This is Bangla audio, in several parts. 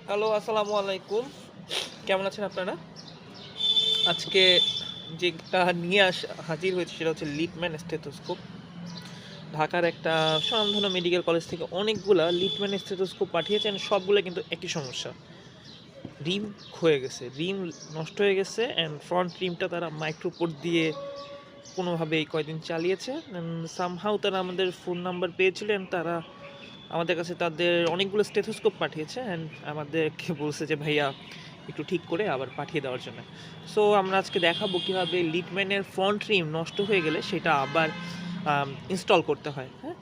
হ্যালো, আসসালামু আলাইকুম। কেমন আছেন আপনারা? আজকে যেটা নিয়ে হাজির হয়েছে সেটা হচ্ছে লিটম্যান স্টেথোস্কোপ। ঢাকার একটা স্বনামধন্য মেডিকেল কলেজ থেকে অনেকগুলা লিটম্যান স্টেথোস্কোপ পাঠিয়েছেন, সবগুলো কিন্তু একই সমস্যা। রিম ক্ষয়ে গেছে, রিম নষ্ট হয়ে গেছে অ্যান্ড ফ্রন্ট রিমটা তারা মাইক্রোপোর্ট দিয়ে কোনোভাবে এই কয়দিন চালিয়েছে। সামহাউ তারা আমাদের ফোন নাম্বার পেয়েছিলেন, তারা আমাদের কাছে তাদের অনেকগুলো স্টেথোস্কোপ পাঠিয়েছে অ্যান্ড আমাদেরকে বলছে যে ভাইয়া একটু ঠিক করে আবার পাঠিয়ে দেওয়ার জন্য। সো আমরা আজকে দেখাবো কীভাবে লিটম্যানের ফ্রন্ট রিম নষ্ট হয়ে গেলে সেটা আবার ইনস্টল করতে হয়। হ্যাঁ,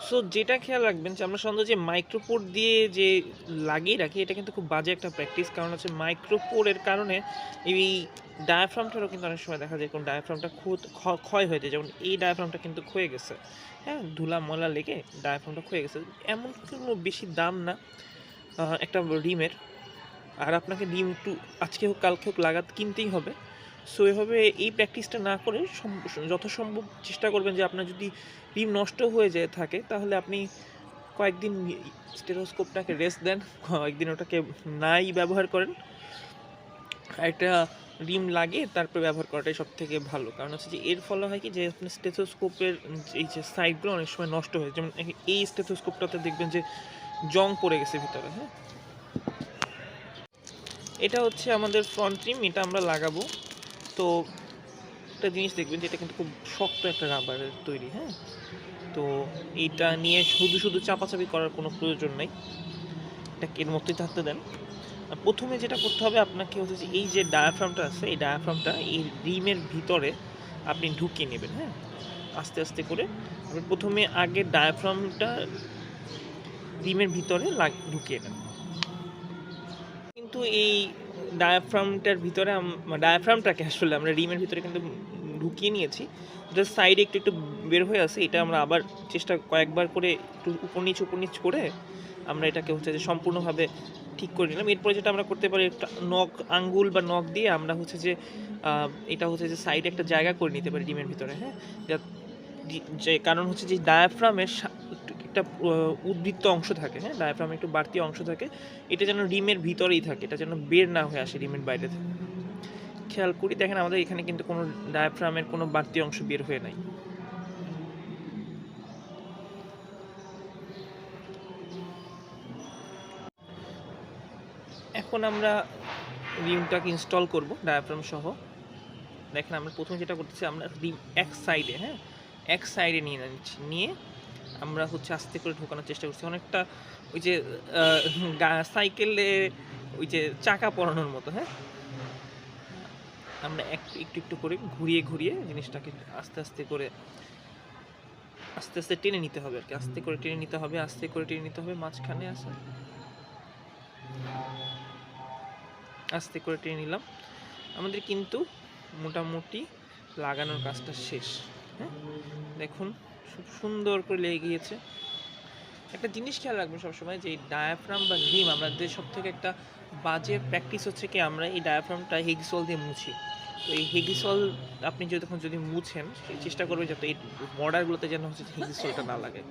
সো যেটা খেয়াল রাখবেন যে আমরা সাধারণত যে মাইক্রোপোর্ট দিয়ে যে লাগিয়ে রাখি এটা কিন্তু খুব বাজে একটা প্র্যাকটিস, কারণ হচ্ছে মাইক্রোপোর্টের কারণে এই ডায়াফ্রামটারও কিন্তু অনেক সময় দেখা যায় কোন ডায়াফ্রামটা ক্ষয় হয়ে যায়, যেমন এই ডায়াফ্রামটা কিন্তু ক্ষয়ে গেছে। হ্যাঁ, ধুলা ময়লা লেগে ডায়াফ্রামটা ক্ষয়ে গেছে। এমন কোনো বেশি দাম না একটা রিমের, আর আপনাকে রিম একটু আজকে হোক কালকে হোক কিনতেই হবে। সো এভাবে এই প্র্যাকটিসটা না করে যথাসম্ভব চেষ্টা করবেন যে আপনার যদি রিম নষ্ট হয়ে যায় থাকে তাহলে আপনি কয়েকদিন স্টেথোস্কোপটাকে রেস্ট দেন, কয়েকদিন ওটাকে নাই ব্যবহার করেন, একটা রিম লাগিয়ে তারপর ব্যবহার করাটাই সব থেকে ভালো। কারণ হচ্ছে যে এর ফলে হয় কি যে আপনার স্টেথোস্কোপের এই যে সাইডগুলো অনেক সময় নষ্ট হয়, যেমন এই স্টেথোস্কোপটাতে দেখবেন যে জং পড়ে গেছে ভিতরে। হ্যাঁ, এটা হচ্ছে আমাদের ফ্রন্ট রিম, এটা আমরা লাগাবো। তো একটা জিনিস দেখবেন যে এটা কিন্তু খুব শক্ত একটা রাবারের তৈরি। হ্যাঁ, তো এইটা নিয়ে শুধু শুধু চাপাচাপি করার কোনো প্রয়োজন নেই, এটাকে এর মধ্যেই থাকতে দেন। প্রথমে যেটা করতে হবে আপনাকে হচ্ছে যে এই যে ডায়াফ্রামটা আছে এই ডায়াফ্রামটা এই রিমের ভিতরে আপনি ঢুকিয়ে নেবেন। হ্যাঁ, আস্তে আস্তে করে আপনি প্রথমে আগে ডায়াফ্রামটা রিমের ভিতরে ঢুকিয়ে নেন। কিন্তু এই ডায়াফ্রামটাকে আসলে আমরা রিমের ভিতরে কিন্তু ঢুকিয়ে নিয়েছি, জাস্ট সাইডে একটু একটু বের হয়ে আছে। এটা আমরা আবার কয়েকবার করে একটু উপর নিচ করে আমরা এটাকে হচ্ছে যে সম্পূর্ণভাবে ঠিক করে নিলাম। এরপরে যেটা আমরা করতে পারি, একটা আঙ্গুল বা নখ দিয়ে আমরা হচ্ছে যে এটা হচ্ছে যে সাইডে একটা জায়গা করে নিতে পারি রিমের ভিতরে। হ্যাঁ, যে কারণ হচ্ছে যে ডায়াফ্রামের একটা উদ্বৃত্ত অংশ থাকে। হ্যাঁ, ডায়াফ্রামে একটু বাড়তি অংশ থাকে, এটা যেন রিমের ভিতরেই থাকে, এটা যেন বের না হয়ে আসে রিমের বাইরে থেকে। খেয়াল করি দেখেন আমাদের এখানে কিন্তু কোনো ডায়াফ্রামের কোনো বাড়তি অংশ বের হয়ে নাই। এখন আমরা রিমটাকে ইনস্টল করব ডায়াফ্রাম সহ। দেখেন আমরা প্রথমে যেটা করতেছি, আমরা রিম এক সাইডে নিয়ে আমরা হচ্ছে আস্তে করে ঢোকানোর চেষ্টা করছি, অনেকটা ওই যে সাইকেলে ওই যে চাকা পরানোর মতো। হ্যাঁ, আমরা একটু একটু করে ঘুরিয়ে জিনিসটাকে আস্তে আস্তে টেনে নিতে হবে আর কি, আস্তে করে টেনে নিতে হবে মাঝখানে আস্তে করে টেনে নিলাম। আমাদের কিন্তু মোটামুটি লাগানোর কাজটা শেষ। হ্যাঁ, দেখুন খুব সুন্দর করে লেগে গিয়েছে। একটা জিনিস খেয়াল রাখবেন সবসময় যে এই ডায়াফ্রাম বা রিম আমাদের সব থেকে একটা বাজে প্র্যাকটিস হচ্ছে কি, আমরা এই ডায়াফ্রামটা হেগিসল দিয়ে মুছি। তো এই হেগিসল আপনি যদি মুছেন চেষ্টা করবেন যাতে এই বর্ডারগুলোতে যেন হচ্ছে হেগিসলটা না লাগে।